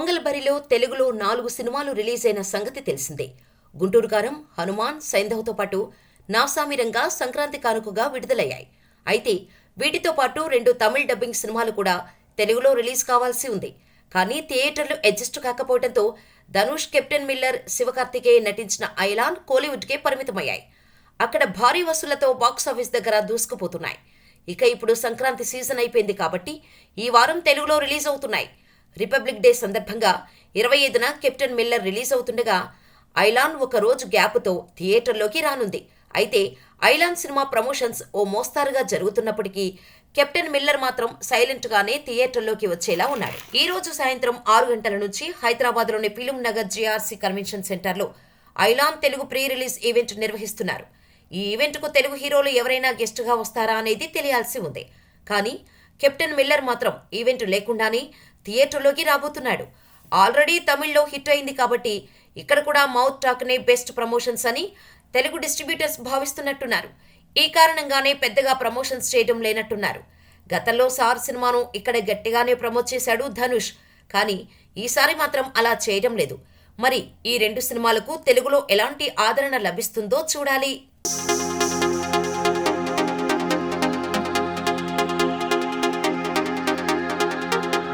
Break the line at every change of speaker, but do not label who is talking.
పొంగల్ బరిలో తెలుగులో 4 సినిమాలు రిలీజ్ అయిన సంగతి తెలిసిందే. గుంటూరు కారం, హనుమాన్, సైంధవ్తో పాటు నాసామిరంగా సంక్రాంతి కానుకగా విడుదలయ్యాయి. అయితే వీటితో పాటు 2 తమిళ డబ్బింగ్ సినిమాలు కూడా తెలుగులో రిలీజ్ కావాల్సి ఉంది. కానీ థియేటర్లు అడ్జస్ట్ కాకపోవడంతో ధనుష్, కెప్టెన్ మిల్లర్, శివకార్తికేయన్ నటించిన ఐలాన్ కోలీవుడ్కే పరిమితమయ్యాయి. అక్కడ భారీ వసూళ్లతో బాక్సాఫీస్ దగ్గర దూసుకుపోతున్నాయి. ఇక ఇప్పుడు సంక్రాంతి సీజన్ అయిపోయింది కాబట్టి ఈ వారం తెలుగులో రిలీజ్ అవుతున్నాయి. రిపబ్లిక్ డే సందర్భంగా 25న కెప్టెన్ మిల్లర్ రిలీజ్ అవుతుండగా ఐలాన్ ఒక రోజు గ్యాప్తో థియేటర్లోకి రానుంది. అయితే ఐలాన్ సినిమా ప్రమోషన్స్ ఓ మోస్తారుగా జరుగుతున్నప్పటికీ కెప్టెన్ మిల్లర్ మాత్రం సైలెంట్గానే థియేటర్లోకి వచ్చేలా ఉన్నాడు. ఈ రోజు సాయంత్రం 6 గంటల నుంచి హైదరాబాద్లోని ఫిలిం నగర్ జీఆర్సీ కన్వెన్షన్ సెంటర్లో Ayalaan Telugu pre release event నిర్వహిస్తున్నారు. ఈ ఈవెంట్కు తెలుగు హీరోలు ఎవరైనా గెస్ట్గా వస్తారా అనేది తెలియాల్సి ఉంది. కానీ కెప్టెన్ మిల్లర్ మాత్రం ఈవెంట్ లేకుండానే థియేటర్లోకి రాబోతున్నాడు. ఆల్రెడీ తమిళ్లో హిట్ అయింది కాబట్టి ఇక్కడ కూడా మౌత్ టాక్నే బెస్ట్ ప్రమోషన్స్ అని తెలుగు డిస్ట్రిబ్యూటర్స్ భావిస్తున్నట్టున్నారు. ఈ కారణంగానే పెద్దగా ప్రమోషన్స్ చేయడం లేనట్టున్నారు. గతంలో సార్ సినిమాను ఇక్కడ గట్టిగానే ప్రమోట్ చేశాడు ధనుష్. కానీ ఈసారి మాత్రం అలా చేయడం లేదు. మరి ఈ 2 సినిమాలకు తెలుగులో ఎలాంటి ఆదరణ లభిస్తుందో చూడాలి.